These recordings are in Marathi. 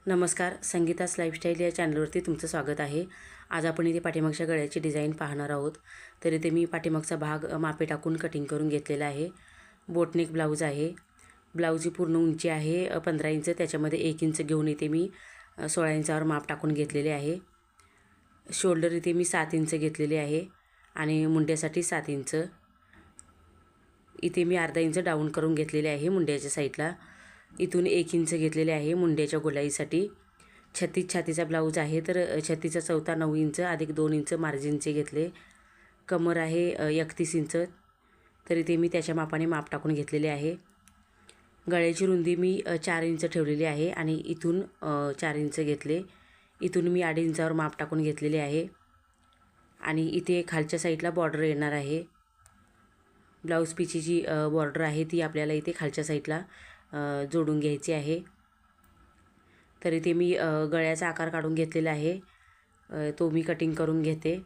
नमस्कार, संगीतास लाईफस्टाईल या चॅनलवरती तुमचं स्वागत आहे. आज आपण इथे पाठीमागच्या गळ्याची डिझाईन पाहणार आहोत. तर इथे मी पाठीमागचा भाग मापे टाकून कटिंग करून घेतलेला आहे. बोटनेक ब्लाऊज आहे. ब्लाऊजची पूर्ण उंची आहे 15 इंच. त्याच्यामध्ये 1 इंच घेऊन इथे मी 16 इंचावर माप टाकून घेतलेले आहे. शोल्डर इथे मी 7 इंच घेतलेले आहे आणि मुंड्यासाठी 7 इंच. इथे मी अर्धा इंच डाऊन करून घेतलेले आहे मुंड्याच्या साईडला. इथून 1 इंच घेतलेले आहे मुंड्याच्या गोलाईसाठी. 36 छातीचा ब्लाऊज आहे, तर छत्तीचा चौथा 9 इंच अधिक 2 इंच मार्जिनचे घेतले. कमर आहे 31 इंच, तर इथे मी त्याच्या मापाने माप टाकून घेतलेले आहे. गळ्याची रुंदी मी 4 इंच ठेवलेली आहे आणि इथून 4 इंच घेतले. इथून मी 2.5 इंचावर माप टाकून घेतलेले आहे आणि इथे खालच्या साईडला बॉर्डर येणार आहे. ब्लाऊज पीसची जी बॉर्डर आहे ती आपल्याला इथे खालच्या साईडला जोडून घ्यायची आहे. तर इथे मी गळ्याचा आकार काढून घेतलेला आहे, तो मी कटिंग करून घेते.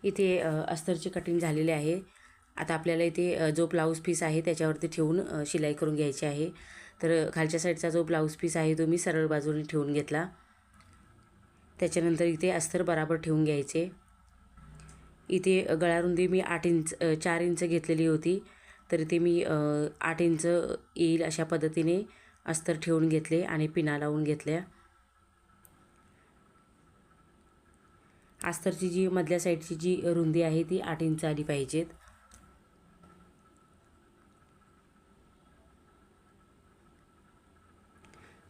इथे अस्तरची कटिंग झालेली आहे. आता आपल्याला इथे जो ब्लाऊज पीस आहे त्याच्यावरती ठेवून शिलाई करून घ्यायची आहे. तर खालच्या साईडचा जो ब्लाऊज पीस आहे तो मी सरळ बाजूने ठेवून घेतला. त्याच्यानंतर इथे अस्तर बराबर ठेवून घ्यायचे. इथे गळारुंदी मी 4 इंच घेतलेली होती, तर इथे मी 8 इंच येईल अशा पद्धतीने अस्तर ठेवून घेतले आणि पिना लावून घेतल्या. अस्तरची जी मधल्या साईडची जी रुंदी आहे ती 8 इंच आली पाहिजेत.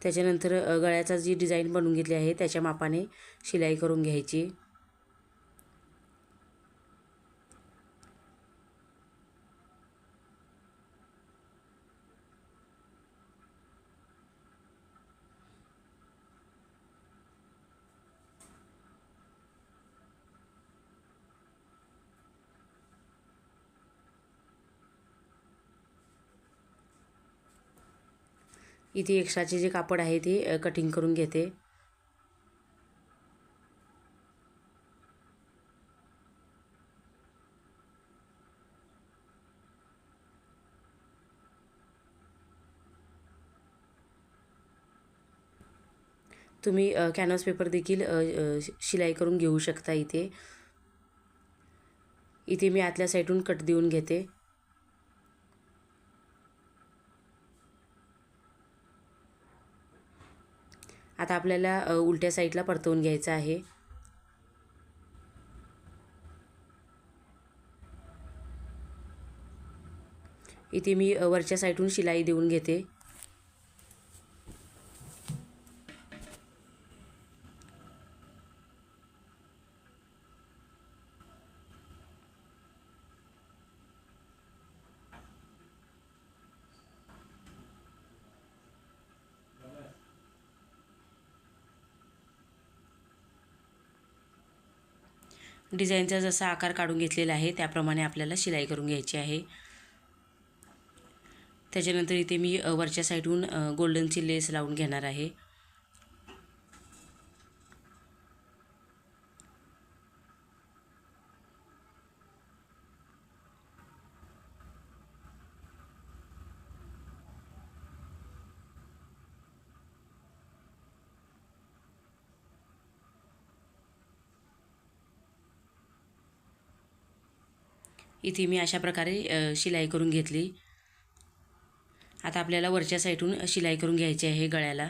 त्याच्यानंतर गळ्याचा जी डिझाईन बनवून घेतली आहे त्याच्या मापाने शिलाई करून घ्यायची. इथे एक्स्ट्राचे जे कापड आहे ते कटिंग करून घेते. तुम्ही कॅनव्हास पेपर देखील शिलाई करून घेऊ शकता. इथे मी आतल्या साईडून कट देऊन घेते. आता आपल्याला उलट्या साईडला परतवून घ्यायचं आहे. इथे मी वरच्या साईडून शिलाई देऊन घेते. डिझाईनचा जसा आकार काढून घेतलेला आहे त्याप्रमाणे आपल्याला शिलाई करून घ्यायची आहे. त्याच्यानंतर इथे मी वरच्या साईडून गोल्डनची लेस लावून घेणार आहे. इथे मी अशा प्रकारे शिलाई करून घेतली. आता आपल्याला वरच्या साईडून शिलाई करून घ्यायची आहे गळ्याला.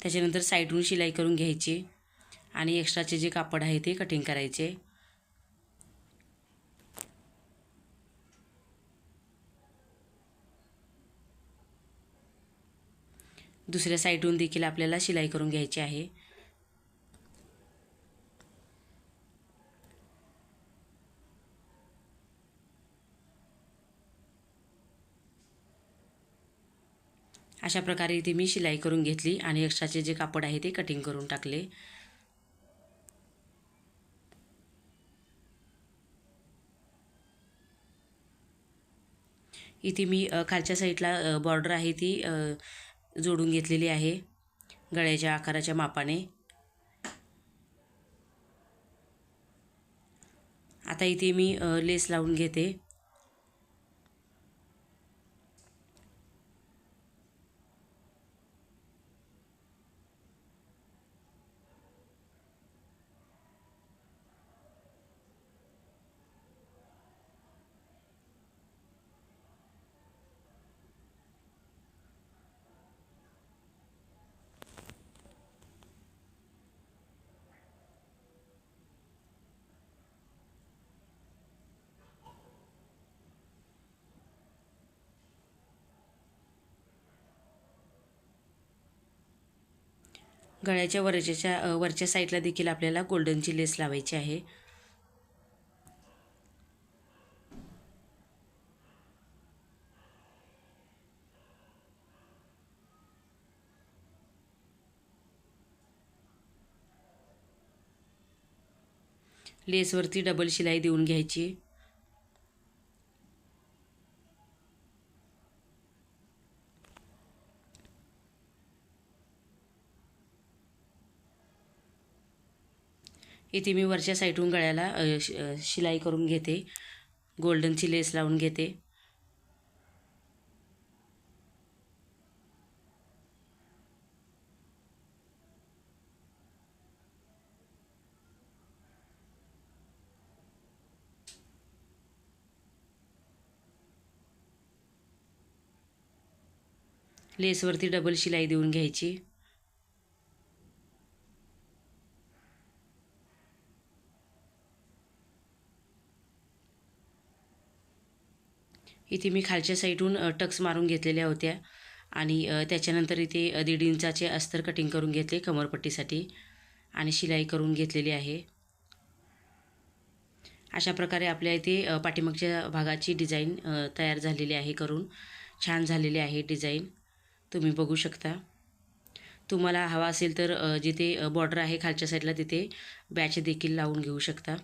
त्याच्यानंतर साईडून शिलाई करून घ्यायची आणि एक्स्ट्राचे जे कापड आहे ते कटिंग करायचे. दुसऱ्या साईडून देखील आपल्याला शिलाई करून घ्यायची आहे. अशा प्रकारे इथे मी शिलाई करून घेतली आणि एक्स्ट्राचे जे कापड आहे ते कटिंग करून टाकले. इथे मी खालच्या साईडला बॉर्डर आहे ती जोडून घेतलेली आहे गळ्याच्या आकाराच्या मापाने. आता इथे मी लेस लावून घेते. गळ्याच्या वरच्या साईडला देखील आपल्याला गोल्डनची लेस लावायची आहे. लेसवरती डबल शिलाई देऊन घ्यायची. इथे मी वरच्या साईडून गळ्याला शिलाई करून घेते. गोल्डनची लेस लावून घेते. लेसवरती डबल शिलाई देऊन घ्यायची. इथे मी खालच्या साईडून टक्स मारून घेतलेल्या होत्या आणि त्याच्यानंतर इथे 1.5 इंचाचे अस्तर कटिंग करून घेतले कमरपट्टीसाठी आणि शिलाई करून घेतलेली आहे. अशा प्रकारे आपल्या इथे पाठीमागच्या भागाची डिझाईन तयार झालेली आहे. करून छान झालेली आहे डिझाईन, तुम्ही बघू शकता. तुम्हाला हवा असेल तर जिथे बॉर्डर आहे खालच्या साईडला तिथे बॅच देखील लावून घेऊ शकता.